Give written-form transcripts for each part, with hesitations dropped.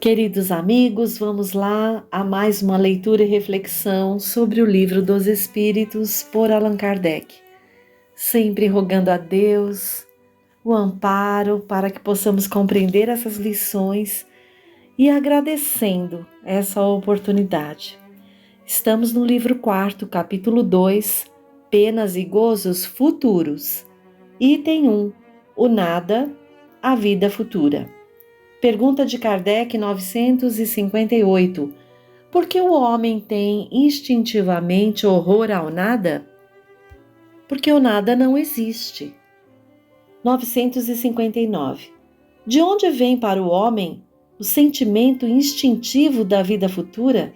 Queridos amigos, vamos lá a mais uma leitura e reflexão sobre o Livro dos Espíritos por Allan Kardec. Sempre rogando a Deus o amparo para que possamos compreender essas lições e agradecendo essa oportunidade. Estamos no livro 4, capítulo 2, Penas e Gozos Futuros. Item 1, o nada, a vida futura. Pergunta de Kardec 958. Por que o homem tem instintivamente horror ao nada? Porque o nada não existe. 959. De onde vem para o homem o sentimento instintivo da vida futura?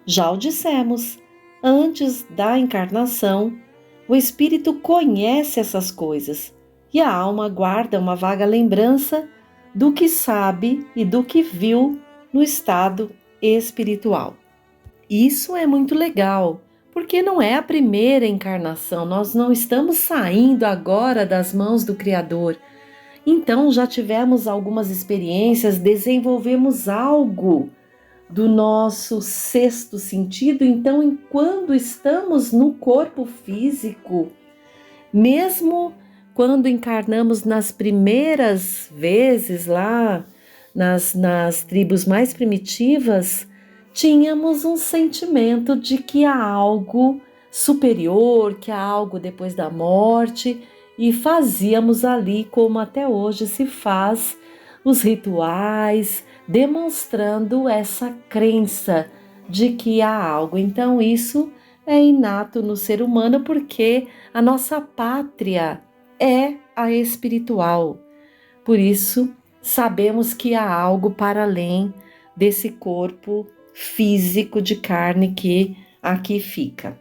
Já o dissemos, antes da encarnação, o espírito conhece essas coisas e a alma guarda uma vaga lembrança do que sabe e do que viu no estado espiritual. Isso é muito legal, porque não é a primeira encarnação, nós não estamos saindo agora das mãos do Criador. Então já tivemos algumas experiências, desenvolvemos algo do nosso sexto sentido. Então, enquanto estamos no corpo físico, mesmo quando encarnamos nas primeiras vezes lá, nas tribos mais primitivas, tínhamos um sentimento de que há algo superior, que há algo depois da morte, e fazíamos ali, como até hoje se faz, os rituais, demonstrando essa crença de que há algo. Então isso é inato no ser humano, porque a nossa pátria é a espiritual. Por isso, sabemos que há algo para além desse corpo físico de carne que aqui fica.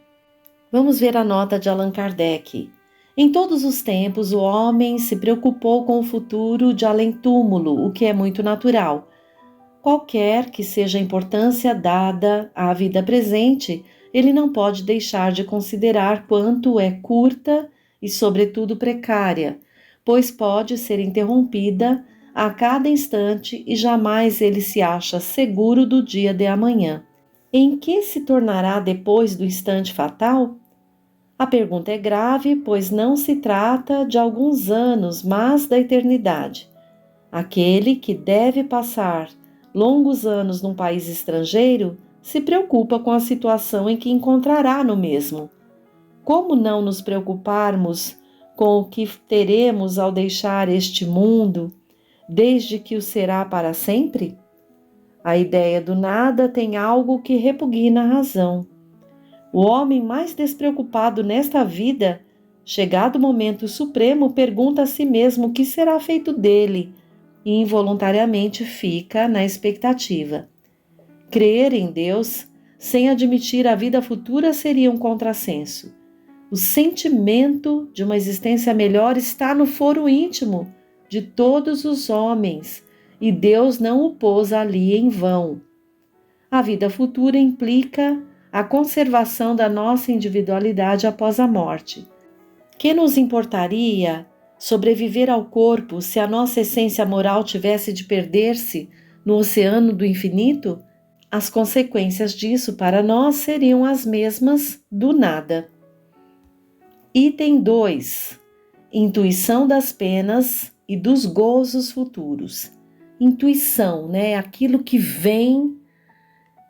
Vamos ver a nota de Allan Kardec. Em todos os tempos, o homem se preocupou com o futuro de além-túmulo, o que é muito natural. Qualquer que seja a importância dada à vida presente, ele não pode deixar de considerar quanto é curta e, sobretudo, precária, pois pode ser interrompida a cada instante e jamais ele se acha seguro do dia de amanhã. Em que se tornará depois do instante fatal? A pergunta é grave, pois não se trata de alguns anos, mas da eternidade. Aquele que deve passar longos anos num país estrangeiro se preocupa com a situação em que encontrará no mesmo. Como não nos preocuparmos com o que teremos ao deixar este mundo, desde que o será para sempre? A ideia do nada tem algo que repugna a razão. O homem mais despreocupado nesta vida, chegado o momento supremo, pergunta a si mesmo o que será feito dele e involuntariamente fica na expectativa. Crer em Deus sem admitir a vida futura seria um contrassenso. O sentimento de uma existência melhor está no foro íntimo de todos os homens e Deus não o pôs ali em vão. A vida futura implica a conservação da nossa individualidade após a morte. Que nos importaria sobreviver ao corpo se a nossa essência moral tivesse de perder-se no oceano do infinito? As consequências disso para nós seriam as mesmas do nada. Item 2. Intuição das penas e dos gozos futuros. Intuição, aquilo que vem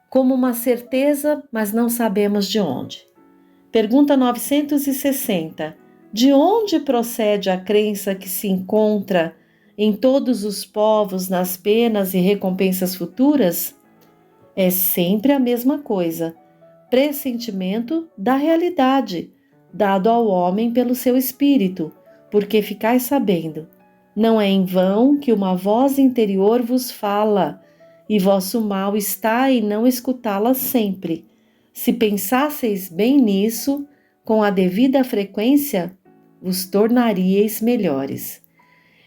como uma certeza, mas não sabemos de onde. Pergunta 960. De onde procede a crença que se encontra em todos os povos nas penas e recompensas futuras? É sempre a mesma coisa, pressentimento da realidade, dado ao homem pelo seu espírito, porque ficais sabendo, não é em vão que uma voz interior vos fala, e vosso mal está em não escutá-la sempre. Se pensasseis bem nisso, com a devida frequência, vos tornaríeis melhores.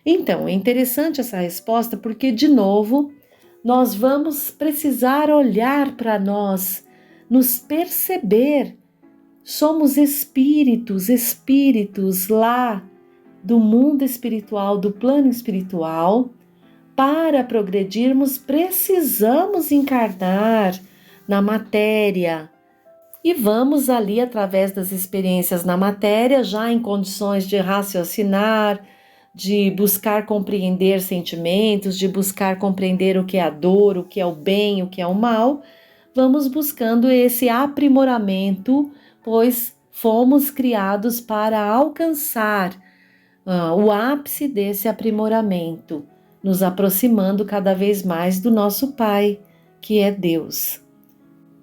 Então, é interessante essa resposta porque, de novo, nós vamos precisar olhar para nós, nos perceber. Somos espíritos lá do mundo espiritual, do plano espiritual, Para progredirmos, precisamos encarnar na matéria. E vamos ali, através das experiências na matéria, já em condições de raciocinar, de buscar compreender sentimentos, de buscar compreender o que é a dor, o que é o bem, o que é o mal, vamos buscando esse aprimoramento, pois fomos criados para alcançar o ápice desse aprimoramento, nos aproximando cada vez mais do nosso Pai, que é Deus.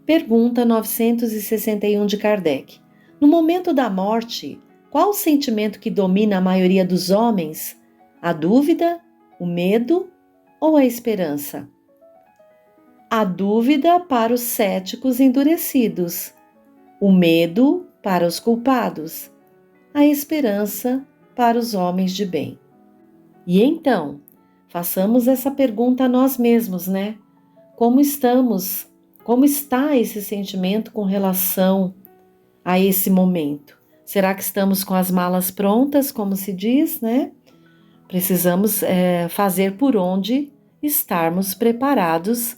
Pergunta 961 de Kardec. No momento da morte, qual o sentimento que domina a maioria dos homens? A dúvida, o medo ou a esperança? A dúvida para os céticos endurecidos, o medo para os culpados, a esperança para os homens de bem. E então, façamos essa pergunta a nós mesmos, né? Como estamos? Como está esse sentimento com relação a esse momento? Será que estamos com as malas prontas, como se diz, né? Precisamos fazer por onde estarmos preparados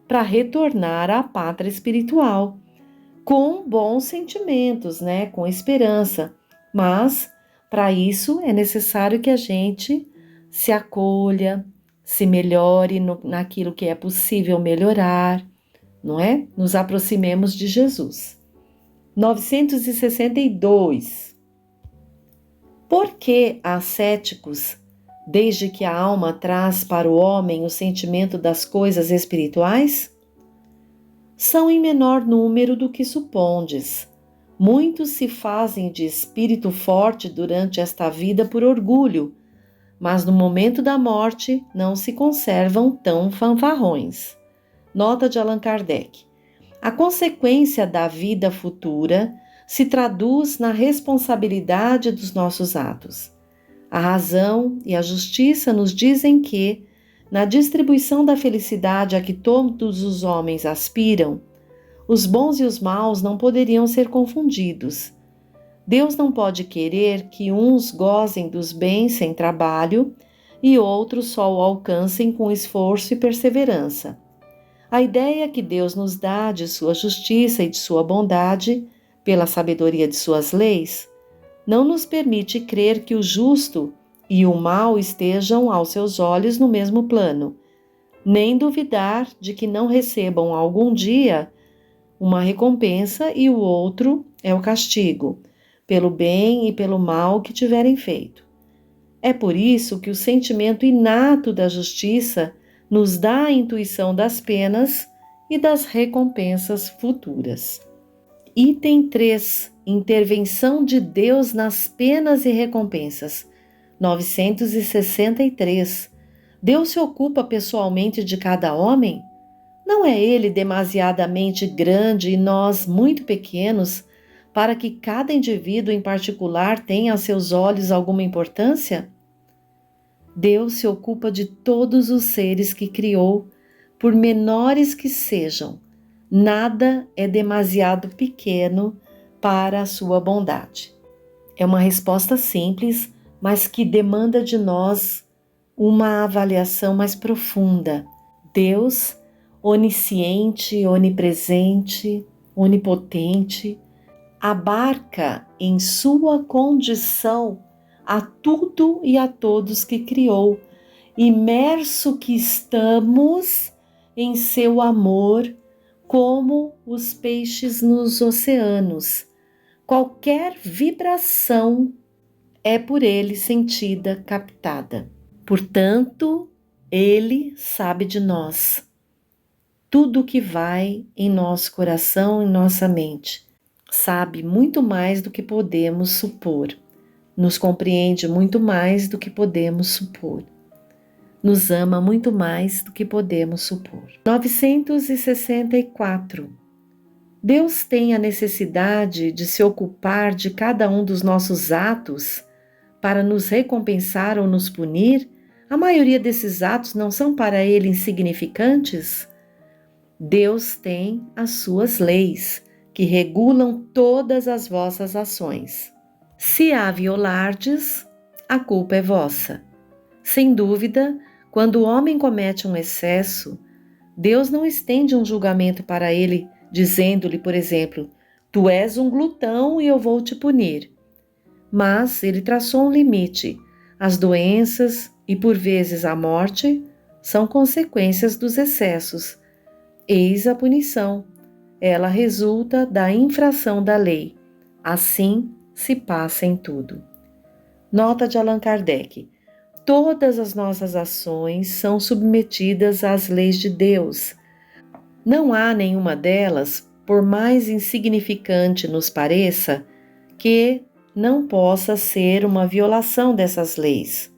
para retornar à pátria espiritual, com bons sentimentos, né? Com esperança. Mas, para isso, é necessário que a gente se acolha, se melhore naquilo que é possível melhorar, não é? Nos aproximemos de Jesus. 962. Por que há céticos, desde que a alma traz para o homem o sentimento das coisas espirituais? São em menor número do que supondes. Muitos se fazem de espírito forte durante esta vida por orgulho, mas no momento da morte não se conservam tão fanfarrões. Nota de Allan Kardec. A consequência da vida futura se traduz na responsabilidade dos nossos atos. A razão e a justiça nos dizem que, na distribuição da felicidade a que todos os homens aspiram, os bons e os maus não poderiam ser confundidos. Deus não pode querer que uns gozem dos bens sem trabalho e outros só o alcancem com esforço e perseverança. A ideia que Deus nos dá de sua justiça e de sua bondade, pela sabedoria de suas leis, não nos permite crer que o justo e o mal estejam aos seus olhos no mesmo plano, nem duvidar de que não recebam algum dia uma recompensa e o outro é o castigo, pelo bem e pelo mal que tiverem feito. É por isso que o sentimento inato da justiça nos dá a intuição das penas e das recompensas futuras. Item 3. Intervenção de Deus nas penas e recompensas. 963. Deus se ocupa pessoalmente de cada homem? Não é ele demasiadamente grande e nós muito pequenos para que cada indivíduo em particular tenha a seus olhos alguma importância? Deus se ocupa de todos os seres que criou, por menores que sejam. Nada é demasiado pequeno para a sua bondade. É uma resposta simples, mas que demanda de nós uma avaliação mais profunda. Deus, onisciente, onipresente, onipotente, abarca em sua condição a tudo e a todos que criou, imerso que estamos em seu amor, como os peixes nos oceanos. Qualquer vibração é por ele sentida, captada. Portanto, ele sabe de nós. Tudo que vai em nosso coração, em nossa mente, sabe muito mais do que podemos supor. Nos compreende muito mais do que podemos supor. Nos ama muito mais do que podemos supor. 964. Deus tem a necessidade de se ocupar de cada um dos nossos atos para nos recompensar ou nos punir? A maioria desses atos não são para ele insignificantes? Deus tem as suas leis, que regulam todas as vossas ações. Se a violardes, a culpa é vossa. Sem dúvida, Quando o homem comete um excesso, Deus não estende um julgamento para ele, dizendo-lhe, por exemplo, tu és um glutão e eu vou te punir. Mas ele traçou um limite. As doenças e, por vezes, a morte são consequências dos excessos. Eis a punição. Ela resulta da infração da lei. Assim se passa em tudo. Nota de Allan Kardec. Todas as nossas ações são submetidas às leis de Deus. Não há nenhuma delas, por mais insignificante nos pareça, que não possa ser uma violação dessas leis.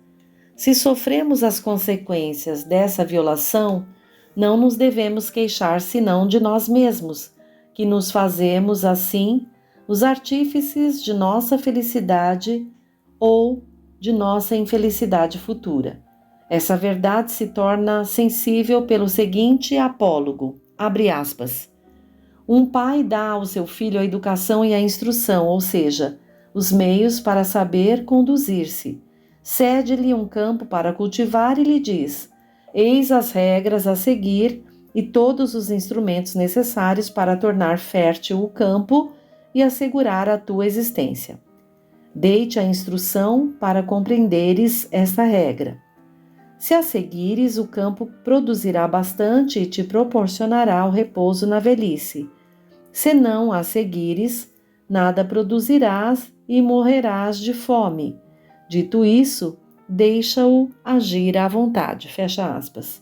Se sofremos as consequências dessa violação, não nos devemos queixar senão de nós mesmos, que nos fazemos, assim, os artífices de nossa felicidade ou de nossa infelicidade futura. Essa verdade se torna sensível pelo seguinte apólogo, abre aspas, um pai dá ao seu filho a educação e a instrução, ou seja, os meios para saber conduzir-se. Cede-lhe um campo para cultivar e lhe diz, eis as regras a seguir e todos os instrumentos necessários para tornar fértil o campo e assegurar a tua existência. Dei-te a instrução para compreenderes esta regra. Se a seguires, o campo produzirá bastante e te proporcionará o repouso na velhice. Se não a seguires, nada produzirás e morrerás de fome. Dito isso, deixa-o agir à vontade. Fecha aspas.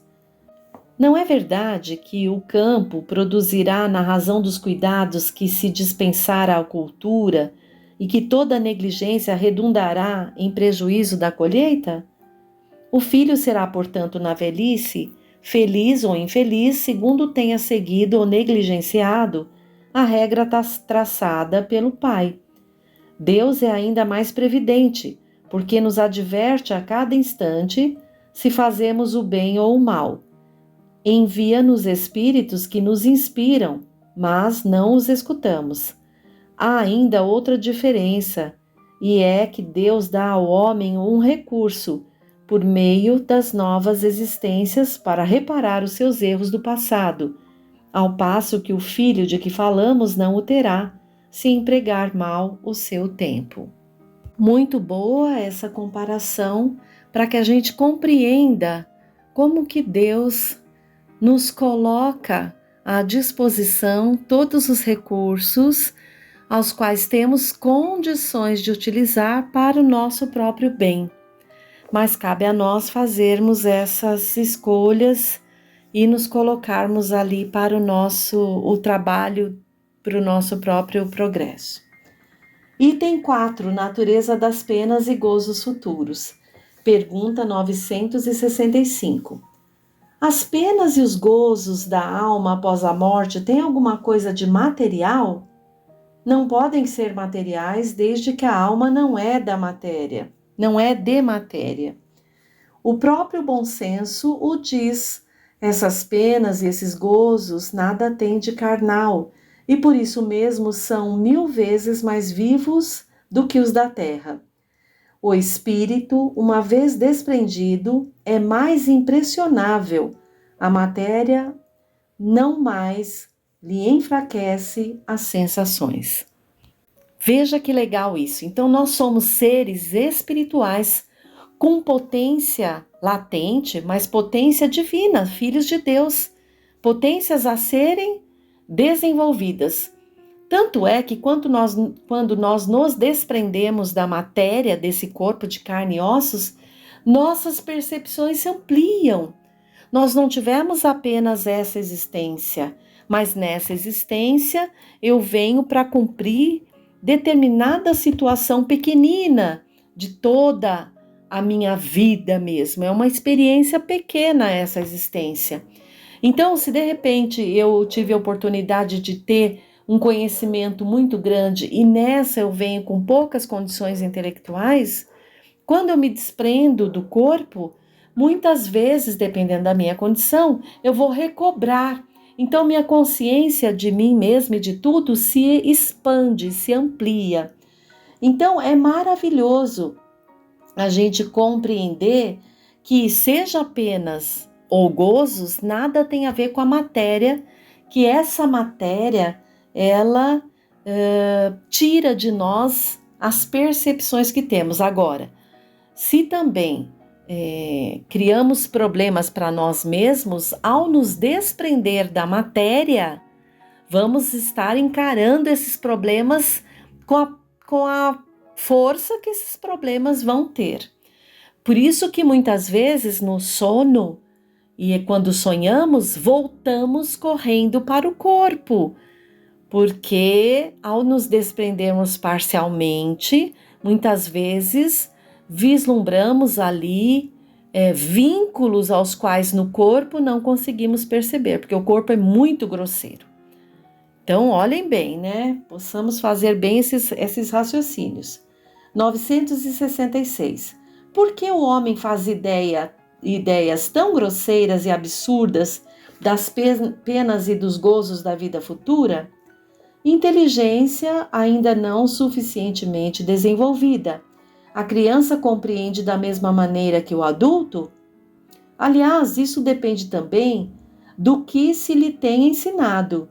Não é verdade que o campo produzirá na razão dos cuidados que se dispensar à cultura e que toda negligência redundará em prejuízo da colheita? O filho será, portanto, na velhice, feliz ou infeliz, segundo tenha seguido ou negligenciado a regra traçada pelo pai. Deus é ainda mais previdente, porque nos adverte a cada instante se fazemos o bem ou o mal. Envia-nos espíritos que nos inspiram, mas não os escutamos. Há ainda outra diferença, e é que Deus dá ao homem um recurso, por meio das novas existências, para reparar os seus erros do passado, ao passo que o filho de que falamos não o terá, se empregar mal o seu tempo. Muito boa essa comparação para que a gente compreenda como que Deus nos coloca à disposição todos os recursos aos quais temos condições de utilizar para o nosso próprio bem. Mas cabe a nós fazermos essas escolhas e nos colocarmos ali para o trabalho, para o nosso próprio progresso. Item 4. Natureza das penas e gozos futuros. Pergunta 965. As penas e os gozos da alma após a morte têm alguma coisa de material? Não podem ser materiais desde que a alma não é da matéria, não é de matéria. O próprio bom senso o diz. Essas penas e esses gozos nada têm de carnal, e por isso mesmo são 1000 vezes mais vivos do que os da terra. O espírito, uma vez desprendido, é mais impressionável. A matéria não mais lhe enfraquece as sensações. Veja que legal isso. Então, nós somos seres espirituais com potência latente, mas potência divina, filhos de Deus, potências a serem desenvolvidas. Tanto é que quando nós nos desprendemos da matéria, desse corpo de carne e ossos, nossas percepções se ampliam. Nós não tivemos apenas essa existência, mas nessa existência eu venho para cumprir determinada situação pequenina de toda a minha vida mesmo. É uma experiência pequena essa existência. Então, se de repente eu tive a oportunidade de ter um conhecimento muito grande e nessa eu venho com poucas condições intelectuais, quando eu me desprendo do corpo, muitas vezes, dependendo da minha condição, eu vou recobrar. Então, minha consciência de mim mesma e de tudo se expande, se amplia. Então, é maravilhoso a gente compreender que seja apenas ou gozos, nada tem a ver com a matéria, que essa matéria, ela tira de nós as percepções que temos. Agora, se também criamos problemas para nós mesmos, ao nos desprender da matéria, vamos estar encarando esses problemas com a força que esses problemas vão ter. Por isso que muitas vezes no sono, e quando sonhamos, voltamos correndo para o corpo, porque ao nos desprendermos parcialmente, muitas vezes vislumbramos ali vínculos aos quais no corpo não conseguimos perceber, porque o corpo é muito grosseiro. Então, olhem bem, né? Possamos fazer bem esses raciocínios. 966. Por que o homem faz ideias tão grosseiras e absurdas das penas e dos gozos da vida futura? Inteligência ainda não suficientemente desenvolvida. A criança compreende da mesma maneira que o adulto? Aliás, isso depende também do que se lhe tem ensinado.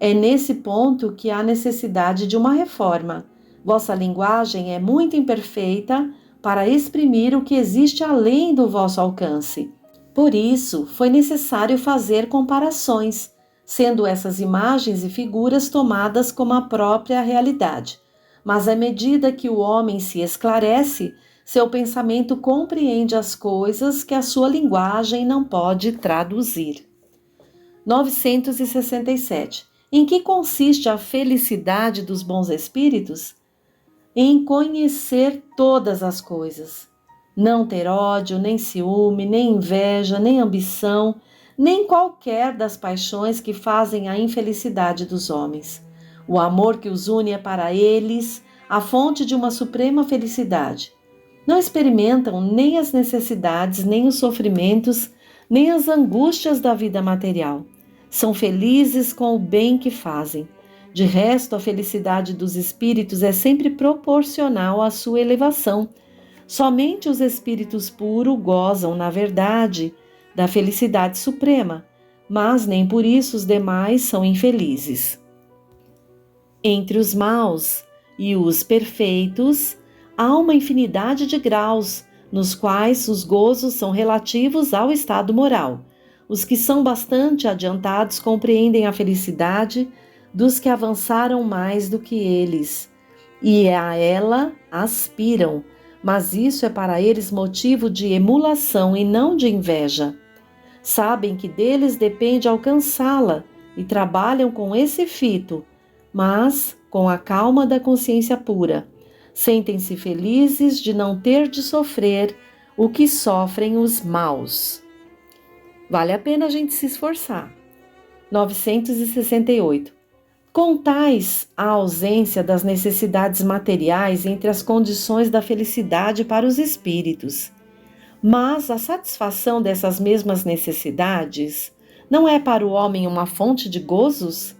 É nesse ponto que há necessidade de uma reforma. Vossa linguagem é muito imperfeita para exprimir o que existe além do vosso alcance. Por isso, foi necessário fazer comparações, sendo essas imagens e figuras tomadas como a própria realidade. Mas à medida que o homem se esclarece, seu pensamento compreende as coisas que a sua linguagem não pode traduzir. 967. Em que consiste a felicidade dos bons espíritos? Em conhecer todas as coisas. Não ter ódio, nem ciúme, nem inveja, nem ambição, nem qualquer das paixões que fazem a infelicidade dos homens. O amor que os une é para eles a fonte de uma suprema felicidade. Não experimentam nem as necessidades, nem os sofrimentos, nem as angústias da vida material. São felizes com o bem que fazem. De resto, a felicidade dos espíritos é sempre proporcional à sua elevação. Somente os espíritos puros gozam, na verdade, da felicidade suprema, mas nem por isso os demais são infelizes. Entre os maus e os perfeitos, há uma infinidade de graus, nos quais os gozos são relativos ao estado moral. Os que são bastante adiantados compreendem a felicidade dos que avançaram mais do que eles, e a ela aspiram, mas isso é para eles motivo de emulação e não de inveja. Sabem que deles depende alcançá-la e trabalham com esse fito, mas com a calma da consciência pura. Sentem-se felizes de não ter de sofrer o que sofrem os maus. Vale a pena a gente se esforçar. 968. Contais a ausência das necessidades materiais entre as condições da felicidade para os espíritos. Mas a satisfação dessas mesmas necessidades não é para o homem uma fonte de gozos?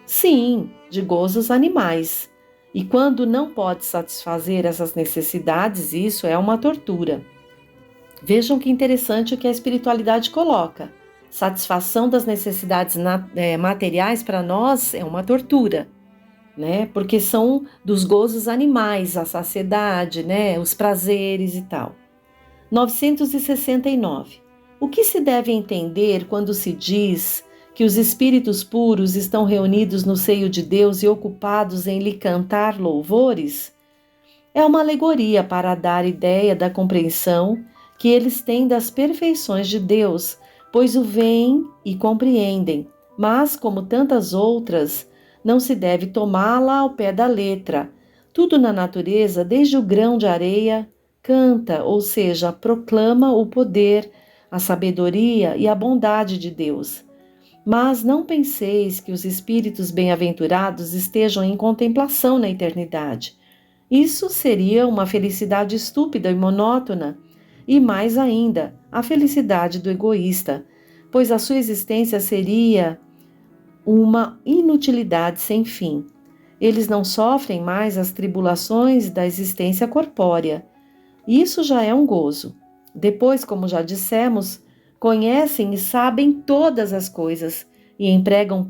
Sim, de gozos animais. E quando não pode satisfazer essas necessidades, isso é uma tortura. Vejam que interessante o que a espiritualidade coloca. Satisfação das necessidades materiais para nós é uma tortura, né? Porque são dos gozos animais, a saciedade, né? Os prazeres e tal. 969. O que se deve entender quando se diz que os espíritos puros estão reunidos no seio de Deus e ocupados em lhe cantar louvores? É uma alegoria para dar ideia da compreensão que eles têm das perfeições de Deus, pois o veem e compreendem, mas, como tantas outras, não se deve tomá-la ao pé da letra. Tudo na natureza, desde o grão de areia, canta, ou seja, proclama o poder, a sabedoria e a bondade de Deus. Mas não penseis que os espíritos bem-aventurados estejam em contemplação na eternidade. Isso seria uma felicidade estúpida e monótona, e mais ainda, a felicidade do egoísta, pois a sua existência seria uma inutilidade sem fim. Eles não sofrem mais as tribulações da existência corpórea. Isso já é um gozo. Depois, como já dissemos, conhecem e sabem todas as coisas e empregam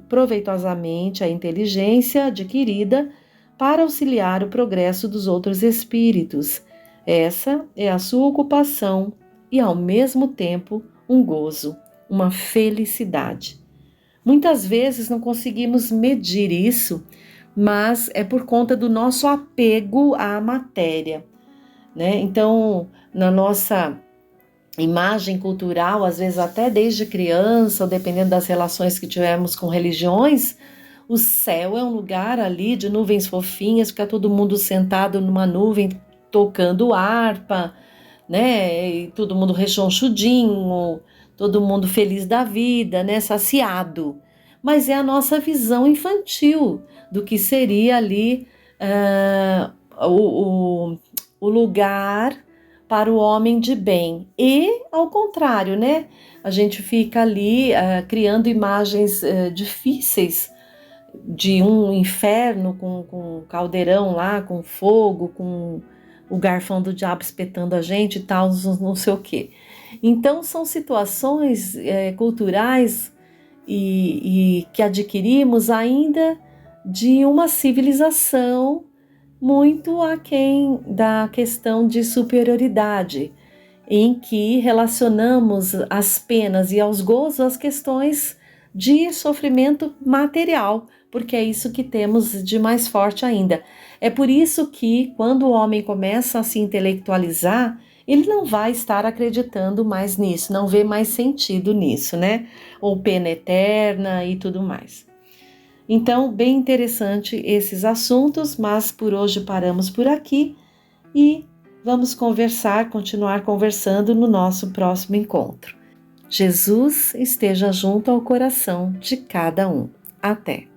proveitosamente a inteligência adquirida para auxiliar o progresso dos outros espíritos. Essa é a sua ocupação e, ao mesmo tempo, um gozo, uma felicidade. Muitas vezes não conseguimos medir isso, mas é por conta do nosso apego à matéria, né? Então, na nossa imagem cultural, às vezes até desde criança, ou dependendo das relações que tivemos com religiões, o céu é um lugar ali de nuvens fofinhas, fica todo mundo sentado numa nuvem tocando harpa, né? E todo mundo rechonchudinho, todo mundo feliz da vida, né? Saciado. Mas é a nossa visão infantil do que seria ali o lugar para o homem de bem. E, ao contrário, né? A gente fica ali criando imagens difíceis de um inferno com um caldeirão lá, com fogo, com o garfão do diabo espetando a gente e tal, não sei o quê. Então, são situações culturais e que adquirimos ainda de uma civilização muito aquém da questão de superioridade, em que relacionamos as penas e aos gozos às questões de sofrimento material, porque é isso que temos de mais forte ainda. É por isso que, quando o homem começa a se intelectualizar, ele não vai estar acreditando mais nisso, não vê mais sentido nisso, né? Ou pena eterna e tudo mais. Então, bem interessante esses assuntos, mas por hoje paramos por aqui e vamos continuar conversando no nosso próximo encontro. Jesus esteja junto ao coração de cada um. Até!